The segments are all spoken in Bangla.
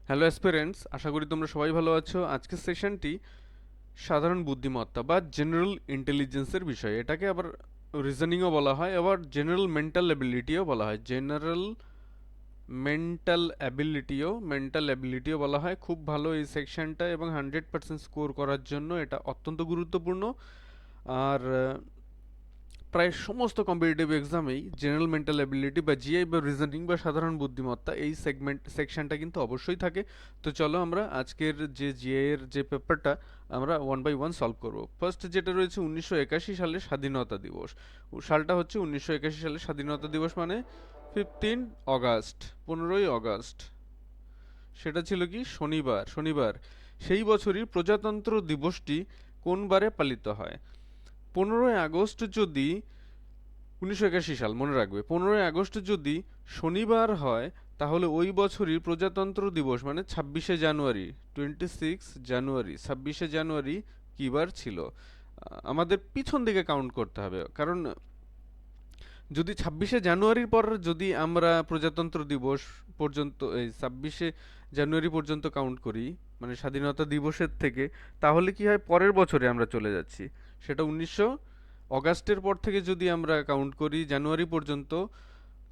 হ্যালো অ্যাসপিরেন্টস, আশা করি তোমরা সবাই ভালো আছো। আজকের সেশনটি সাধারণ বুদ্ধিমত্তা বা জেনারেল ইন্টেলিজেন্সের বিষয়। এটাকে আবার রিজনিংও বলা হয়, আবার জেনারেল মেন্টাল অ্যাবিলিটিও বলা হয়। জেনারেল মেন্টাল অ্যাবিলিটিও বলা হয়। খুব ভালো এই সেকশনটা, এবং 100% স্কোর করার জন্য এটা অত্যন্ত গুরুত্বপূর্ণ। আর প্রায় সমস্ত কম্পিটিটিভ এক্সামেই জেনারেল মেন্টাল অ্যাবিলিটি বা জিআই বা রিজনিং বা সাধারণ বুদ্ধিমত্তা এই সেকশনটা কিন্তু অবশ্যই থাকে। তো চলো আমরা আজকের যে জিআই এর যে পেপারটা আমরা ওয়ান বাই ওয়ান সলভ করব। ফার্স্ট যেটা রয়েছে 1981 সালের স্বাধীনতা দিবস। সালটা হচ্ছে 1981 সালের স্বাধীনতা দিবস, মানে 15 অগাস্ট, 15ই অগাস্ট। সেটা ছিল কি শনিবার। সেই বছরই প্রজাতন্ত্র দিবসটি কোন বারে পালিত হয়? 15ই আগস্ট যদি 1981 সাল, মনে রাখবে, 15ই আগস্ট যদি শনিবার হয়, তাহলে ওই বছরই প্রজাতন্ত্র দিবস, মানে 26শে জানুয়ারি, 26 জানুয়ারি কী বার ছিল? আমাদের পিছন দিকে কাউন্ট করতে হবে, কারণ যদি 26শে জানুয়ারির পর যদি আমরা প্রজাতন্ত্র দিবস পর্যন্ত, এই 26শে জানুয়ারি পর্যন্ত কাউন্ট করি, মানে স্বাধীনতা দিবসের থেকে, তাহলে কি হয়, পরের বছরে আমরা চলে যাচ্ছি। সেটা 19 অগাস্টের পর থেকে যদি আমরা কাউন্ট করি জানুয়ারি পর্যন্ত,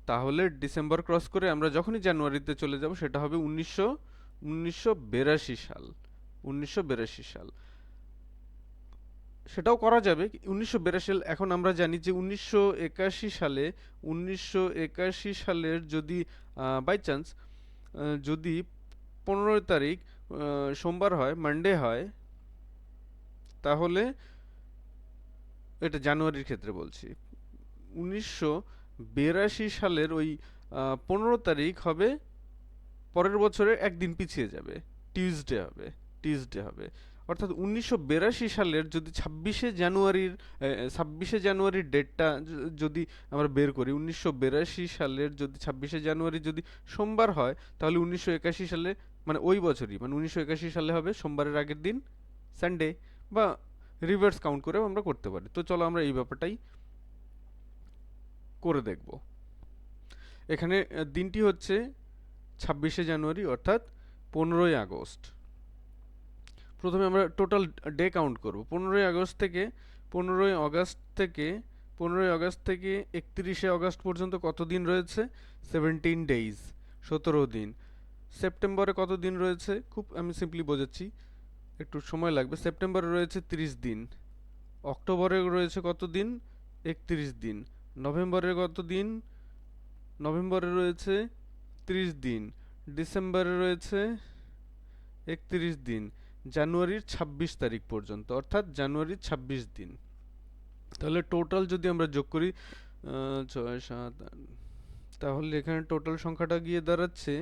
তাহলে ডিসেম্বর ক্রস করে আমরা যখনই জানুয়ারিতে চলে যাব, সেটা হবে উনিশশো বিরাশি সাল। 1982 সাল সেটাও করা যাবে। 1982 সাল, এখন আমরা জানি যে 1981 সালে, 1981 সালের যদি বাই চান্স যদি 15 তারিখ সোমবার হয়, মানডে হয়, তাহলে এটা জানুয়ারির ক্ষেত্রে বলছি, 1982 সালের ওই 15 তারিখ হবে পরের বছরের একদিন পিছিয়ে যাবে, টিউসডে হবে। অর্থাৎ 1982 সালের যদি 26শে জানুয়ারির ডেটটা যদি আমরা বের করি, 1982 সালের যদি 26শে জানুয়ারি যদি সোমবার হয়, তাহলে 1981 সালে, মানে ওই বছরই, মানে 1981 সালে হবে সোমবারের আগের দিন সানডে, বা রিভার্স কাউন্ট করেও আমরা করতে পারি। তো চলো আমরা এই ব্যাপারটাই করে দেখব। এখানে দিনটি হচ্ছে 26শে জানুয়ারি, অর্থাৎ 15ই আগস্ট। প্রথমে আমরা টোটাল ডে কাউন্ট করব। 15ই আগস্ট থেকে 31শে অগাস্ট পর্যন্ত কত দিন রয়েছে? 17 ডেইজ, 17 দিন। সেপ্টেম্বরে কত দিন রয়েছে? খুব আমি সিম্পলি বোঝাচ্ছি, একটু সময় লাগবে। সেপ্টেম্বরে রয়েছে 30 দিন। অক্টোবরে রয়েছে কত দিন? 31 দিন। নভেম্বরে কত দিন? নভেম্বরে রয়েছে 30 দিন। ডিসেম্বরে রয়েছে 31 দিন। জানুয়ারির 26 তারিখ পর্যন্ত, অর্থাৎ জানুয়ারির 26 দিন। তাহলে টোটাল যদি আমরা যোগ করি 6 7 8, তাহলে এখানে টোটাল সংখ্যাটা গিয়ে দাঁড়াচ্ছে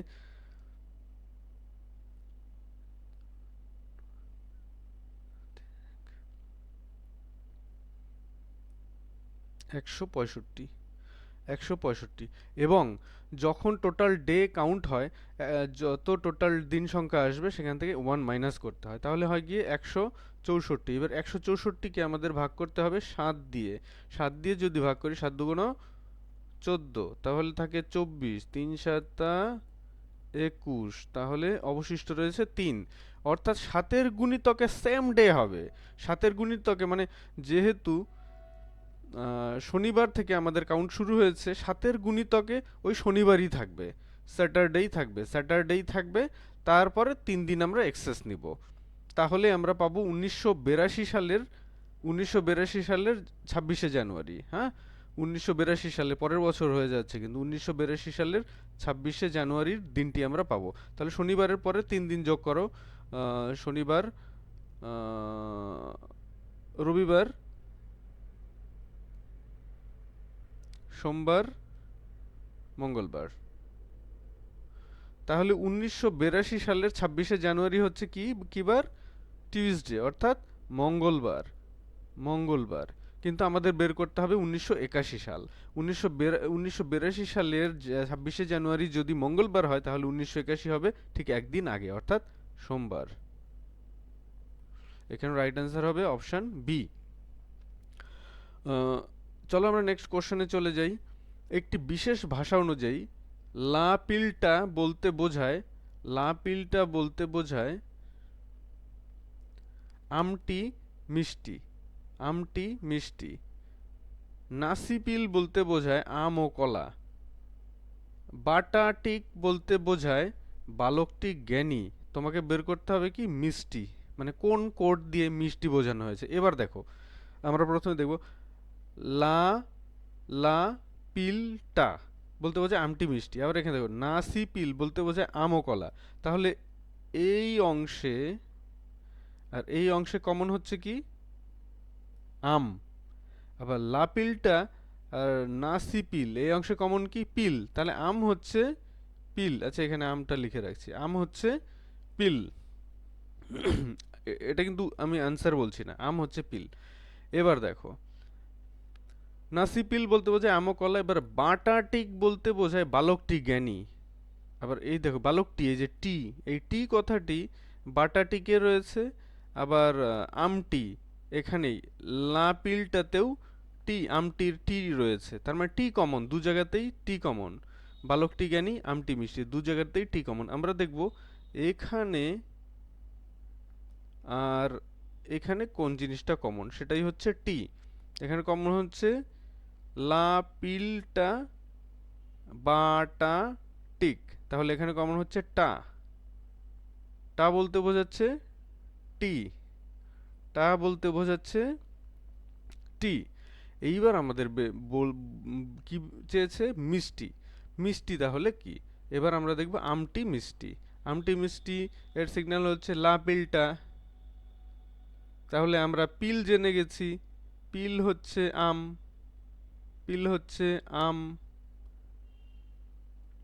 165। 165। এবং যখন টোটাল ডে কাউন্ট হয়, যত টোটাল দিন সংখ্যা আসবে সেখান থেকে 1 মাইনাস করতে হয়, তাহলে হয় গিয়ে 164। এবার 164কে আমাদের ভাগ করতে হবে 7 দিয়ে। 7 দিয়ে যদি ভাগ করি, 7 দুগুণ 14, তাহলে থাকে 24, 3 7 21, তাহলে অবশিষ্ট রয়েছে 3। অর্থাৎ 7-এর গুণিতকে সেম ডে হবে। 7-এর গুণিতকে, মানে যেহেতু শনিবার থেকে আমাদের কাউন্ট শুরু হয়েছে, 7-এর গুণিতকে ওই শনিবারই থাকবে, স্যাটারডেই থাকবে। তারপরে 3 দিন আমরা এক্সেস নিব। তাহলে আমরা পাবো 1982 সালের 26শে জানুয়ারি। হ্যাঁ, 1982 সালে, পরের বছর হয়ে যাচ্ছে, কিন্তু 1982 সালের 26শে জানুয়ারির দিনটি আমরা পাবো। তাহলে শনিবারের পরে 3 দিন যোগ করো। শনিবার, রবিবার, সোমবার, মঙ্গলবার। তাহলে 1982 সালের 26শে জানুয়ারি হচ্ছে কি বার? টিউসডে, অর্থাৎ মঙ্গলবার। কিন্তু আমাদের বের করতে হবে 1981 সাল। 1982 সালের 26শে জানুয়ারি যদি মঙ্গলবার হয়, তাহলে 1981 হবে ঠিক একদিন আগে, অর্থাৎ সোমবার। এখানে রাইট অ্যান্সার হবে অপশান বি। চলো আমরা নেক্সট কোশ্চেনে চলে যাই। একটি বিশেষ ভাষা অনুযায়ী লা পিল্টা বলতে বোঝায় লা পিলটা বলতে বোঝায় আমটি মিষ্টি, আমটি মিষ্টি। নাসিপিল বলতে বোঝায় আম ও কলা। বাটাটিক বলতে বোঝায় বালকটি জ্ঞানী। তোমাকে বের করতে হবে কি মিষ্টি, মানে কোন কোড দিয়ে মিষ্টি বোঝানো হয়েছে। এবার দেখো, আমরা প্রথমে দেখব লা লা পিলটা বলতে বোঝায় আমটি মিষ্টি। আবার এখানে দেখো নাসিপিল বলতে বোঝায় আম ও কলা। তাহলে এই অংশে আর এই অংশে কমন হচ্ছে কি আম। আবার লাপিলটা আর নাসিপিল এই অংশে কমন কি পিল, তাহলে আম হচ্ছে পিল। আচ্ছা এখানে আমটা লিখে রাখছি, আম হচ্ছে পিল। এটা কিন্তু আমি আনসার বলছি না, আম হচ্ছে পিল। এবার দেখো নাসিপিল বলতে বোঝায় আম ও কলা। এবার বাটাটিক বলতে বোঝায় বালকটি জ্ঞানী। আবার এই দেখো বালকটি, এই যে টি, এই টি কথাটি বাটাটিকে রয়েছে। আবার আমটি এখানেই লাপিলটাতেও টি, আমটির টি রয়েছে, তার মানে টি কমন, দু জায়গাতেই টি কমন। বালকটি জ্ঞানী, আমটি মিষ্টি, দু জায়গাতেই টি কমন। আমরা দেখব এখানে আর এখানে কোন জিনিসটা কমন, সেটাই হচ্ছে টি। এখানে কমন হচ্ছে লাপিলটা বাটা টিক, তাহলে এখানে কমন হচ্ছে টা। টা বলতে বোঝাচ্ছে টি, টা বলতে বোঝাচ্ছে টি। এইবার আমাদের কি চেয়েছে মিষ্টি। মিষ্টি তাহলে কি, এবার আমরা দেখব আমটি মিষ্টি। আমটি মিষ্টি এর সিগন্যাল হচ্ছে লা পিলটা। তাহলে আমরা পিল জেনে গেছি, পিল হচ্ছে আম, পিল হচ্ছে আম,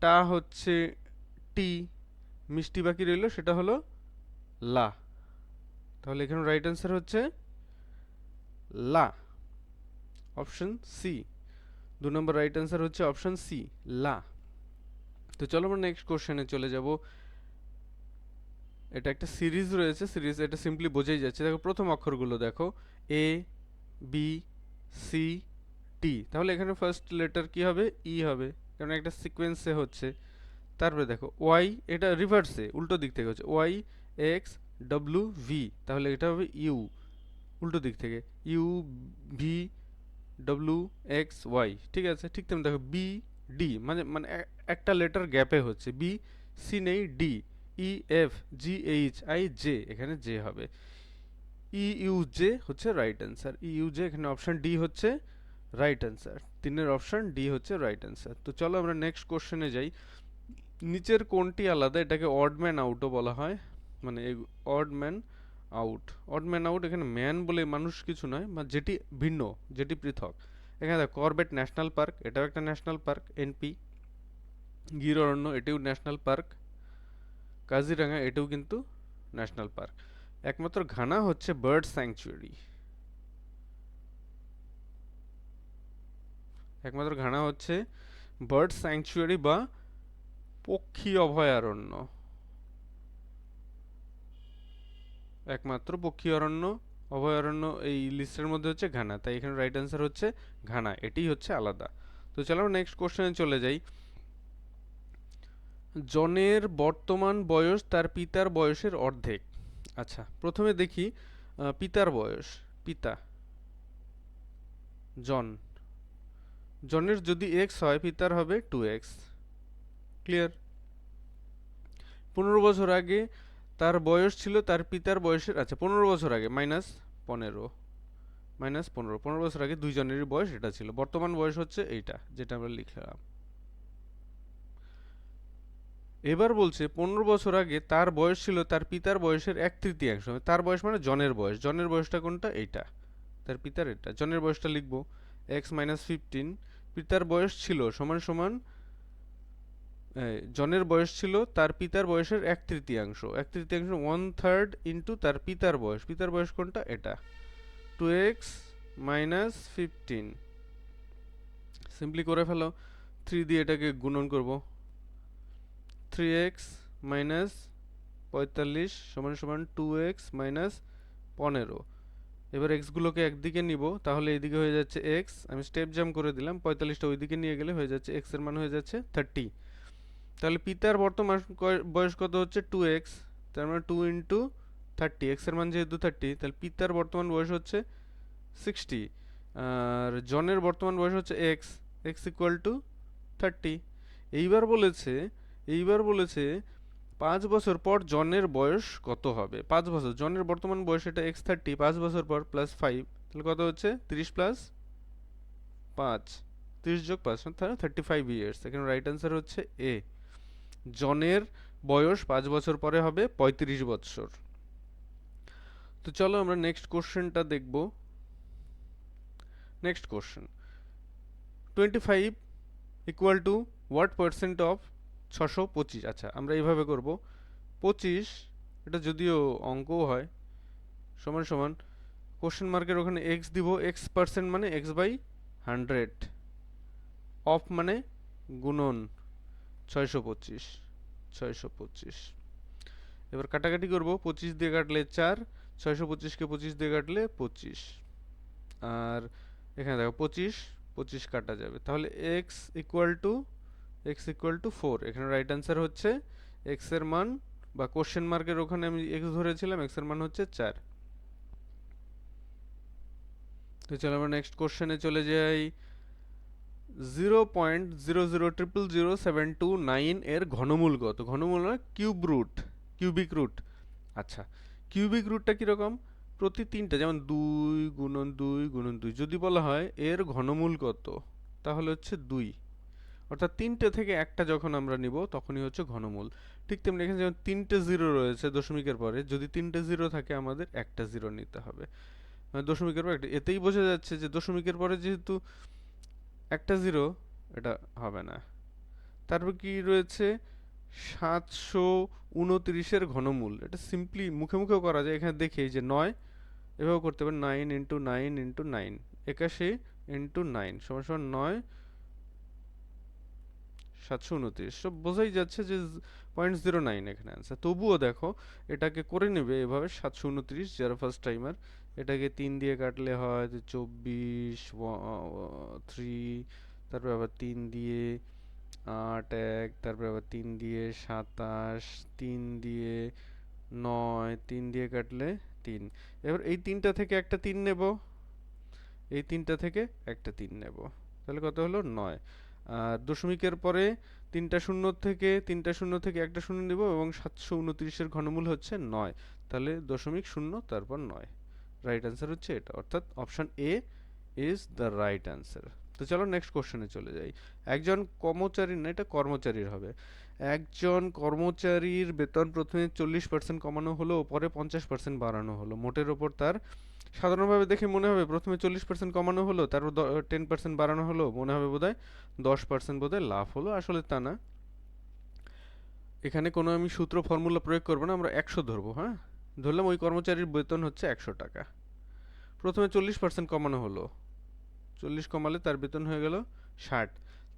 টা হচ্ছে টি, মিষ্টি বাকি রইল সেটা হলো লা। তাহলে এখানে রাইট অ্যান্সার হচ্ছে লা, অপশন সি। 2 নম্বর রাইট অ্যান্সার হচ্ছে অপশন সি, লা। তো চলো আমরা নেক্সট কোশ্চেনে চলে যাব। এটা একটা সিরিজ রয়েছে, সিরিজ এটা সিম্পলি বোঝাই যাচ্ছে। দেখো প্রথম অক্ষরগুলো দেখো, এ বি সি টি, তাহলে এখানে ফার্স্ট লেটার কি হবে, ই হবে, কারণ একটা সিকোয়েন্সে হচ্ছে। তারপরে দেখো ওয়াই, এটা রিভার্সে উল্টো দিক থেকে হচ্ছে, ওয়াই এক্স ডব্লিউ ভি, তাহলে এটা হবে ইউ, উল্টো দিক থেকে U V W X Y. ঠিক আছে, ঠিক তেমন দেখো বি ডি, মানে মানে একটা লেটার গ্যাপে হচ্ছে, বি সি নেই, D E F G H I J, এখানে জে হবে। ই ইউ জে হচ্ছে রাইট অ্যান্সার, ই ইউ জে, এখানে অপশন ডি হচ্ছে রাইট অ্যান্সার। 3-এর অপশন ডি হচ্ছে রাইট অ্যান্সার। তো চলো আমরা নেক্সট কোশ্চেনে যাই। নিচের কোনটি আলাদা, এটাকে অড ম্যান আউটও বলা হয়, মানে odd man out. Odd man out, এখানে ম্যান বলে মানুষ কিছু নয়, বা যেটি ভিন্ন, যেটি পৃথক। এখানে দেখো করবেট ন্যাশনাল পার্ক, এটাও একটা ন্যাশনাল পার্ক, এনপি। গির অরণ্য, এটিও ন্যাশনাল পার্ক। কাজিরাঙা, এটিও কিন্তু ন্যাশনাল পার্ক। একমাত্র ঘানা হচ্ছে বার্ড স্যাংচুয়ারি, একমাত্র ঘানা হচ্ছে বার্ড স্যাংচুয়ারি বা পক্ষী অভয়ারণ্য, একমাত্র পক্ষী অরণ্য অভয়ারণ্য এই লিস্টের মধ্যে হচ্ছে ঘানা, তাই এখানে রাইট অ্যান্সার হচ্ছে ঘানা, এটিই হচ্ছে আলাদা। তো চলো নেক্সট কোশ্চেনে চলে যাই। জনের বর্তমান বয়স তার পিতার বয়সের অর্ধেক। আচ্ছা প্রথমে দেখি পিতার বয়স, পিতা জন, জনের যদি এক্স হয় পিতার হবে 2x, ক্লিয়ার। 15 বছর আগে তার বয়স ছিল তার পিতার বয়সের, আচ্ছা 15 বছর আগে মাইনাস 15, মাইনাস 15, 15 বছর আগে দুইজনেরই বয়স এটা ছিল, বর্তমান বয়স হচ্ছে এইটা যেটা আমরা লিখলাম। এবার বলছে 15 বছর আগে তার বয়স ছিল তার পিতার বয়সের 1/3, তার বয়স মানে জনের বয়স, জনের বয়সটা কোনটা, এইটা, তার পিতার এটা, জনের বয়সটা লিখবো এক্স মাইনাস 15, পিতার বয়স ছিল সমান সমান জনের বয়স ছিল তার পিতার বয়সের 1/3, 1/3 1/3 ইন্টু তার পিতার বয়স, পিতার বয়স কোনটা, এটা 2x মাইনাস 15, সিম্পলি করে ফেলো, 3 দিয়ে এটাকে গুণন করব, 3x মাইনাস 45 সমান সমান 2x মাইনাস 15। এবার x গুলোকে একদিকে নিব, তাহলে এইদিকে হয়ে যাচ্ছে x, আমি স্টেপ জাম্প করে দিলাম, 45টা ওইদিকে নিয়ে গেলে হয়ে যাচ্ছে x এর মান হয়ে যাচ্ছে 30। তাহলে পিতার বর্তমান বয়স কত হচ্ছে 2x, তার মানে 2 ইন্টু 30, এক্স এর মান যেহেতু 30, তাহলে পিতার বর্তমান বয়স হচ্ছে 60, আর জনের বর্তমান বয়স হচ্ছে এক্স, এক্স ইকুয়াল টু 30। এইবার বলেছে এইবার বলেছে 5 বছর পর জনের বয়স কত হবে। 5 বছর, জনের বর্তমান বয়স এটা x30, 5 বছর পর প্লাস 5, তাহলে কত হচ্ছে 30 প্লাস 5, 30 যোগ 5, তাহলে 35 ইয়ার্স। এখানে রাইট অ্যান্সার হচ্ছে এ। জনের বয়স 5 বছর পরে হবে 35 বছর। তো চলো আমরা নেক্সট কোশ্চেনটা দেখব। Next question, 25 equal to what percent of 625। আচ্ছা, আমরা এইভাবে করব, 25, এটা যদিও অঙ্কও হয়, সমান সমান কোশ্চেন মার্কের ওখানে এক্স দিব, এক্স পার্সেন্ট মানে এক্স বাই 100, অফ মানে গুণন 625, 625। এবার কাটাকাটি করব, 25 দিয়ে কাটলে 4, 625কে 25 দিয়ে কাটলে 25, আর এখানে দেখো 25, 25 কাটা যাবে, তাহলে x ইকুয়াল টু 4। এখানে রাইট অ্যান্সার হচ্ছে x এর মান, বা কোশ্চেন মার্কের ওখানে আমি x ধরেছিলাম, x এর মান হচ্ছে 4। তো চলো আমরা নেক্সট কোশ্চেনে চলে যাই। 0.000000729 এর ঘনমূল কত? ঘনমূল মানে কিউব রুট, কিউবিক রুট। আচ্ছা, কিউবিক রুটটা কীরকম? প্রতি তিনটা, যেমন 2 গুণন 2 গুণন 2, যদি বলা হয় এর ঘনমূল কত, তাহলে হচ্ছে 2, অর্থাৎ তিনটে থেকে একটা যখন আমরা নিব তখনই হচ্ছে ঘনমূল। ঠিক তেমনি এখানে যেমন তিনটে জিরো রয়েছে দশমিকের পরে, যদি তিনটে জিরো থাকে আমাদের একটা জিরো নিতে হবে, মানে দশমিকের পর একটা। এতেই বোঝা যাচ্ছে যে দশমিকের পরে যেহেতু একটা জিরো, এটা হবে না। তারপর কি রয়েছে, 729-এর ঘনমূল। এটা সিম্পলি মুখে মুখেও করা যায়, এখানে দেখি যে 9, এভাবেও করতে পারেন, 9 ইন্টু 9 ইন্টু 9, 81 ইন্টু 9 সমান সমান 9, 729। সব বোঝাই যাচ্ছে যে 0.09 এখানে অ্যান্সার। তবুও দেখো এটাকে করে নেবে এভাবে 729, যারা ফার্স্ট টাইমার, এটাকে 3 দিয়ে কাটলে হয় 24, 3, তারপর আবার 3 দিয়ে 8, 1, তারপর আবার 3 দিয়ে 27, 3 দিয়ে 9, 3 দিয়ে কাটলে 3। এবার এই তিনটা থেকে একটা 3 নেব, এই তিনটা থেকে একটা 3 নেব, তাহলে কত হলো 9। আর দশমিকের পরে তিনটা শূন্য থেকে একটা শূন্য নেব, এবং 729-এর ঘনমূল হচ্ছে 9, তাহলে দশমিক শূন্য তারপর 9। রাইট অ্যান্সার হচ্ছে এটা, অর্থাৎ option A is the right answer. তো চলো নেক্সট কোশ্চেনে চলে যাই। একজন কর্মচারীর, না এটা কর্মচারীর হবে, একজন কর্মচারীর বেতন প্রথমে 40% কমানো হলো, পরে 50% বাড়ানো হলো, মোটের ওপর তার, সাধারণভাবে দেখে মনে হবে প্রথমে 40% কমানো হলো, তারপর 10% বাড়ানো হলো, মনে হবে বোধহয় 10% বোধহয় লাভ হলো। আসলে তা না, এখানে কোনো আমি সূত্র ফর্মুলা প্রয়োগ করবো না, আমরা 100 ধরবো। হ্যাঁ, ধরলাম ওই কর্মচারীর বেতন হচ্ছে 100 টাকা, প্রথমে 40% কমানো হলো, 40 কমালে তার বেতন হয়ে গেল 60,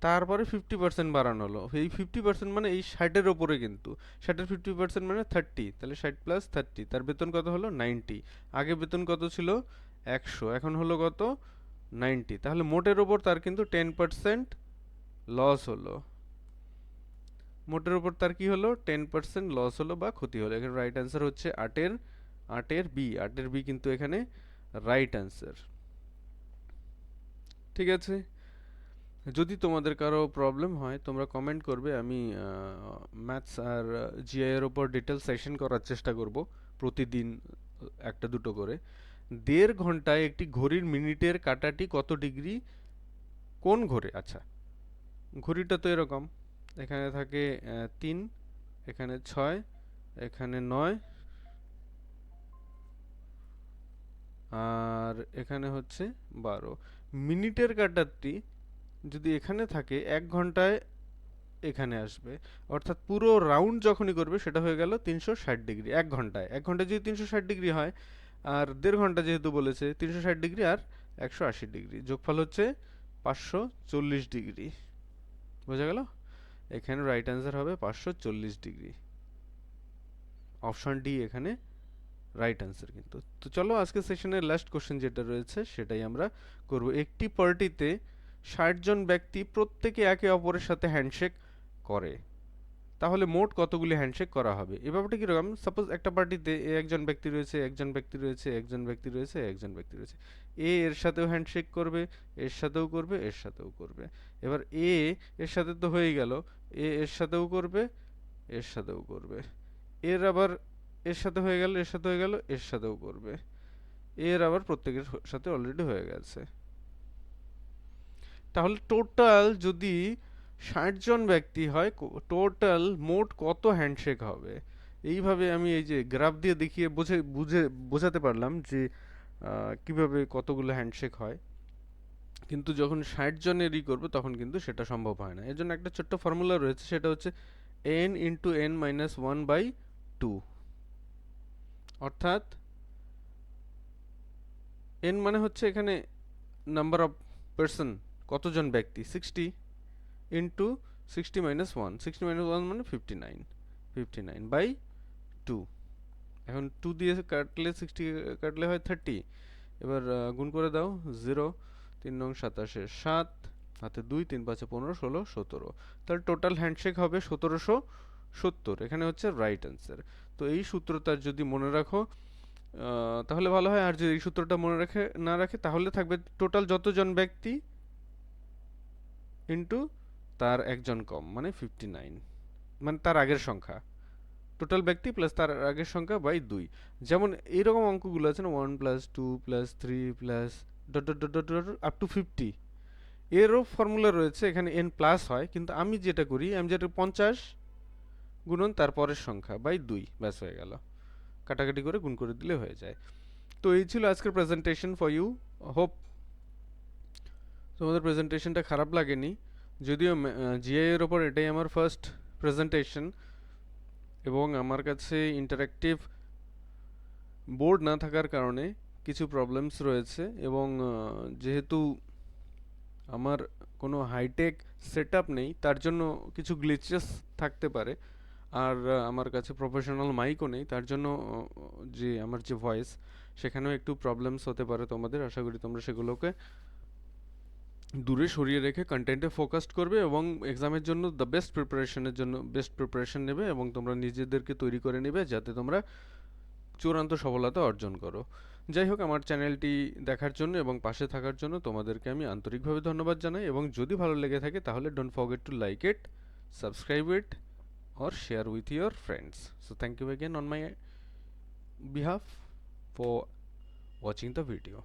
তারপরে 50% বাড়ানো হলো, এই 50% মানে এই 60-এর ওপরে, কিন্তু 60-এর 50% মানে 30, তাহলে 60 প্লাস 30, তার বেতন কত হলো 90। আগে বেতন কত ছিল 100, এখন হলো কত 90, তাহলে মোটের ওপর তার কিন্তু 10% লস হলো, মোটের ওপর তার কি হলো 10% লস হলো বা ক্ষতি হলো। এখানে রাইট অ্যান্সার হচ্ছে 8-এর বি, 8-এর বি কিন্তু এখানে রাইট অ্যান্সার। ঠিক আছে, যদি তোমাদের কারো প্রবলেম হয় তোমরা কমেন্ট করবে, আমি ম্যাথস আর জিআই এর উপর ডিটেল সেশন করার চেষ্টা করব, প্রতিদিন একটা দুটো করে। 1.5 ঘন্টায় একটি ঘড়ির মিনিটের কাঁটাটি কত ডিগ্রি কোন ঘোরে? আচ্ছা, ঘড়িটা তো এরকম, এখানে থাকে 3, এখানে 6, এখানে 9, আর এখানে হচ্ছে 12। মিনিটের কাঁটাটি যদি এখানে থাকে 1 ঘন্টায় এখানে আসবে, অর্থাৎ পুরো রাউন্ড যখনই করবে সেটা হয়ে গেল 360 ডিগ্রি 1 ঘন্টায়। 1 ঘন্টায় যদি 360 ডিগ্রি হয়, আর 1.5 ঘন্টা যেহেতু বলেছে, 360 ডিগ্রি আর 180 ডিগ্রি, যোগফল হচ্ছে 540 ডিগ্রি। বোঝা গেল? এখানে রাইট অ্যান্সার হবে 540 ডিগ্রি, অপশন ডি এখানে রাইট অ্যান্সার কিন্তু। তো চলো আজকে সেশনের লাস্ট কোশ্চেন যেটা রয়েছে সেটাই আমরা করব। একটি পার্টিতে 60 জন ব্যক্তি প্রত্যেকে একে অপরের সাথে হ্যান্ডশেক করে, তাহলে মোট কতগুলি হ্যান্ডশেক করা হবে। এই ব্যাপারটা কীরকম, সাপোজ একটা পার্টিতে একজন ব্যক্তি রয়েছে, একজন ব্যক্তি রয়েছে, একজন ব্যক্তি রয়েছে, একজন ব্যক্তি রয়েছে। এর সাথেও হ্যান্ডশেক করবে, এর সাথেও করবে, এর সাথেও করবে। এবার এর সাথে তো হয়ে গেল, এর সাথেও করবে, এর সাথেও করবে। এর আবার এর সাথে হয়ে গেল, এর সাথে হয়ে গেল, এর সাথেও করবে। এর আবার প্রত্যেকের সাথে অলরেডি হয়ে গেছে। তাহলে টোটাল যদি 60 জন ব্যক্তি হয়, টোটাল মোট কত হ্যান্ডশেক হবে। এইভাবে আমি এই যে গ্রাফ দিয়ে দেখিয়ে বোঝাতে পারলাম যে কিভাবে কতগুলো হ্যান্ডশেক হয়। কিন্তু যখন 60 জনেরই করবো তখন কিন্তু সেটা সম্ভব হয় না। এর জন্য একটা ছোট্ট ফর্মুলা রয়েছে, সেটা হচ্ছে n ইন্টু n মাইনাস 1/2। অর্থাৎ n মানে হচ্ছে এখানে নাম্বার অফ পার্সন, কতজন ব্যক্তি, 60 ইন্টু 60 মাইনাস 1, 60 মাইনাস 1 মানে 59, 59/2। এখন 2 দিয়ে কাটলে 60 কাটলে হয় 30। এবার গুণ করে দাও, 0 3 নং 27 7 হাতে 2 3 5 15 16 17। তাহলে টোটাল হ্যান্ডশেক হবে 1770। এখানে হচ্ছে রাইট অ্যান্সার। তো এই সূত্রটা যদি মনে রাখো তাহলে ভালো হয়, আর যদি এই সূত্রটা মনে না রাখে তাহলে থাকবে টোটাল যতজন ব্যক্তি ইন্টু তার একজন কম, মানে 59, মানে তার আগের সংখ্যা। টোটাল ব্যক্তি প্লাস তার আগের সংখ্যা বাই 2। যেমন এইরকম অঙ্কগুলো আছে না, 1 plus 2 plus 3 plus dot dot dot dot up to 50। এরও ফর্মুলা রয়েছে, এখানে n প্লাস হয়, কিন্তু আমি যেটা করি, আমি যেটা 50 গুণন তার পরের সংখ্যা বাই 2, ব্যাস হয়ে গেল। কাটাকাটি করে গুণ করে দিলে হয়ে যায়। তো এই ছিল আজকের প্রেজেন্টেশন ফর ইউ। হোপ তোমাদের প্রেজেন্টেশনটা খারাপ লাগেনি। যদিও জিআই এর ওপর এটাই আমার ফার্স্ট প্রেজেন্টেশন, এবং আমার কাছে ইন্টারেক্টিভ বোর্ড না থাকার কারণে কিছু প্রবলেমস রয়েছে, এবং যেহেতু আমার কোনো হাইটেক সেটআপ নেই তার জন্য কিছু গ্লিচেস থাকতে পারে। আর আমার কাছে প্রফেশনাল মাইকও নেই, তার জন্য যে আমার যে ভয়েস সেখানেও একটু প্রবলেমস হতে পারে তোমাদের। আশা করি তোমরা সেগুলোকে দূরে সরিয়ে রেখে কন্টেন্টে ফোকাসড করবে এবং এক্সামের জন্য দ্য বেস্ট প্রিপারেশনের জন্য বেস্ট প্রিপারেশন নেবে, এবং তোমরা নিজেদেরকে তৈরি করে নেবে যাতে তোমরা চূড়ান্ত সফলতা অর্জন করো। যাই হোক, আমার চ্যানেলটি দেখার জন্য এবং পাশে থাকার জন্য তোমাদেরকে আমি আন্তরিকভাবে ধন্যবাদ জানাই, এবং যদি ভালো লেগে থাকে তাহলে don't forget to like it, subscribe it or share with your friends. So thank you again on my behalf for watching the video.